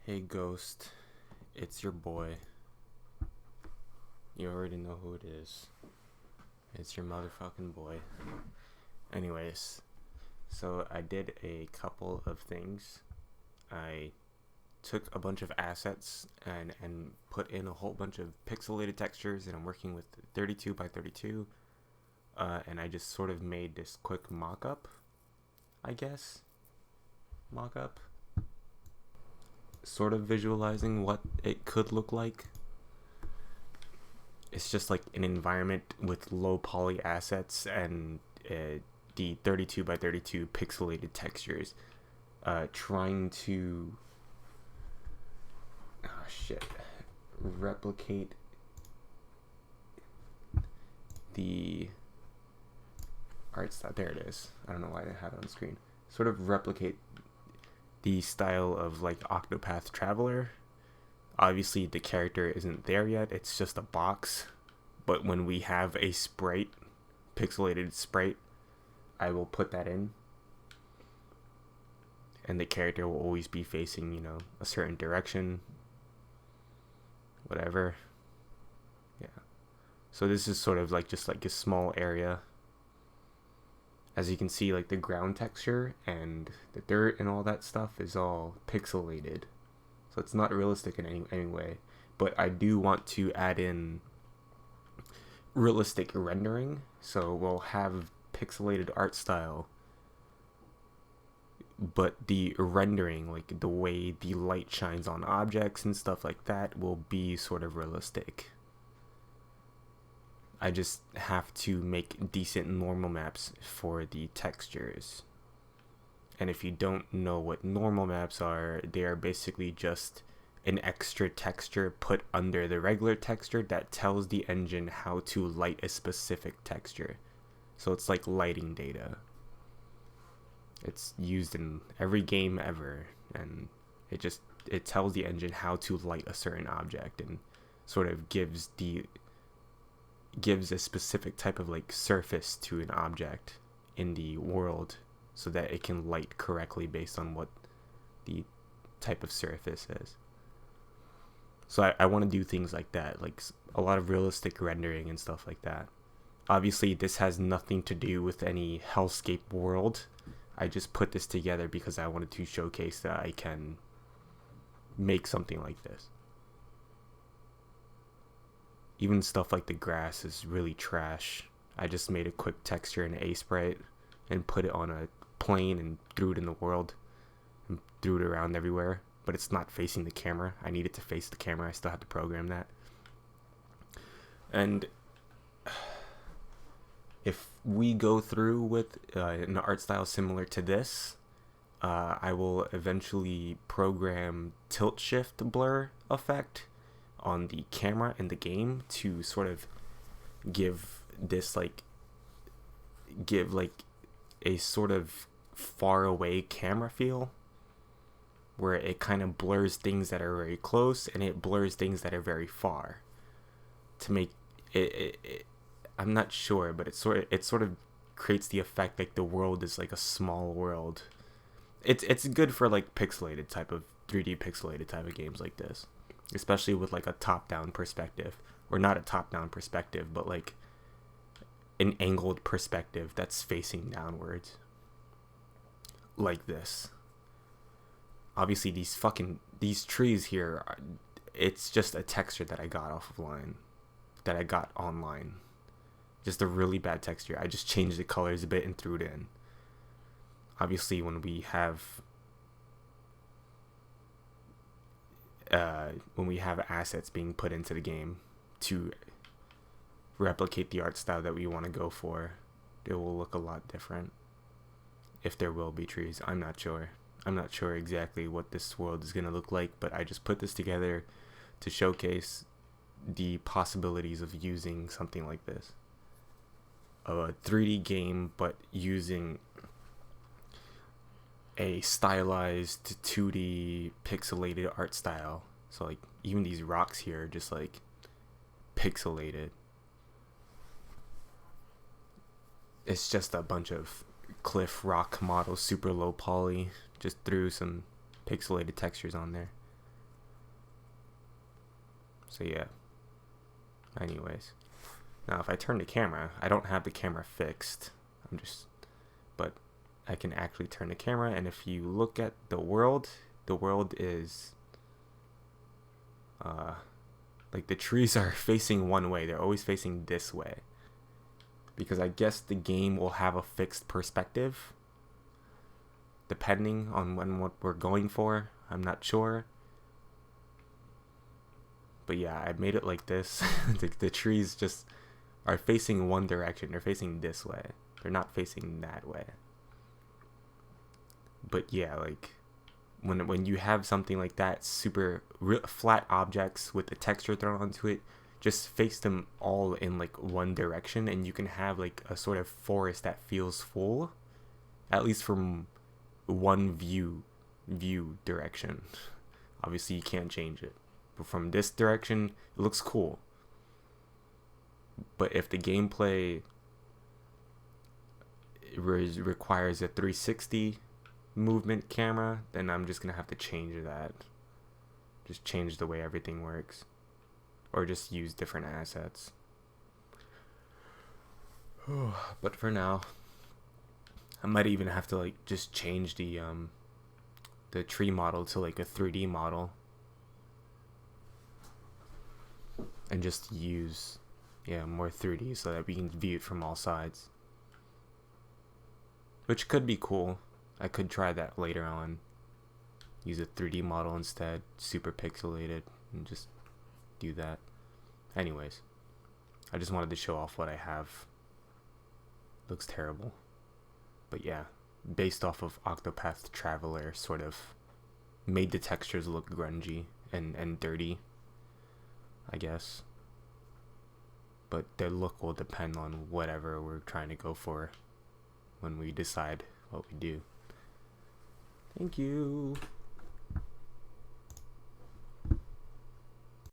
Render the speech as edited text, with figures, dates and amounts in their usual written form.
Hey Ghost, it's your boy. You already know who it is. It's your motherfucking boy. Anyways, so I did a couple of things. I took a bunch of assets and put in a whole bunch of pixelated textures, and I'm working with 32 by 32. And I just sort of made this quick mock-up, I guess. Mock-up. Sort of visualizing what it could look like. It's just like an environment with low poly assets and the 32 by 32 pixelated textures, trying to replicate the art style. There it is. I don't know why I didn't have it on screen. Sort of replicate the style of like Octopath Traveler. Obviously the character isn't there yet, it's just a box, but when we have a sprite, pixelated sprite, I will put that in, and the character will always be facing, a certain direction, whatever. Yeah, so this is sort of like just like a small area. As you can see, like the ground texture and the dirt and all that stuff is all pixelated. So it's not realistic in any way. But I do want to add in realistic rendering. So we'll have pixelated art style, but the rendering, like the way the light shines on objects and stuff like that, will be sort of realistic. I just have to make decent normal maps for the textures. And if you don't know what normal maps are, they are basically just an extra texture put under the regular texture that tells the engine how to light a specific texture. So it's like lighting data. It's used in every game ever, and it tells the engine how to light a certain object and sort of gives a specific type of like surface to an object in the world, so that it can light correctly based on what the type of surface is. So I want to do things like that, like a lot of realistic rendering and stuff like that. Obviously, this has nothing to do with any hellscape world. I just put this together because I wanted to showcase that I can make something like this. Even stuff like the grass is really trash. I just made a quick texture in A Sprite and put it on a plane and threw it in the world and threw it around everywhere, but it's not facing the camera. I need it to face the camera. I still have to program that. And if we go through with an art style similar to this, I will eventually program tilt shift blur effect on the camera in the game to sort of give a sort of far away camera feel, where it kind of blurs things that are very close and it blurs things that are very far to make it I'm not sure, but it sort of creates the effect like the world is like a small world. It's good for like pixelated type of 3D pixelated type of games like this, especially with like a top-down perspective, or not a top-down perspective, but like an angled perspective that's facing downwards like this. Obviously these trees here it's just a texture that I got online. Just a really bad texture. I just changed the colors a bit and threw it in. Obviously when we have assets being put into the game to replicate the art style that we want to go for, it will look a lot different. If there will be trees, I'm not sure exactly what this world is going to look like, but I just put this together to showcase the possibilities of using something like this, a 3D game, but using a stylized 2D pixelated art style. So like even these rocks here are just like pixelated. It's just a bunch of cliff rock models, super low poly. Just threw some pixelated textures on there. So yeah. Anyways. Now if I turn the camera, I don't have the camera fixed. But I can actually turn the camera, and if you look at the world is like the trees are facing one way. They're always facing this way. Because I guess the game will have a fixed perspective depending on what we're going for. I'm not sure. But yeah, I made it like this. The trees just are facing one direction. They're facing this way. They're not facing that way. But yeah, like when you have something like that, super flat objects with the texture thrown onto it, just face them all in like one direction, and you can have like a sort of forest that feels full, at least from one view direction. Obviously you can't change it, but from this direction it looks cool. But if the gameplay requires a 360 movement camera, then I'm just gonna have to change that. Just change the way everything works, or just use different assets. But for now, I might even have to like just change the tree model to like a 3D model, and just use more 3D so that we can view it from all sides, which could be cool. I could try that later on. Use a 3D model instead, super pixelated, and just do that. Anyways, I just wanted to show off what I have. Looks terrible. But yeah, based off of Octopath Traveler, sort of made the textures look grungy and dirty, I guess. But their look will depend on whatever we're trying to go for when we decide what we do. Thank you.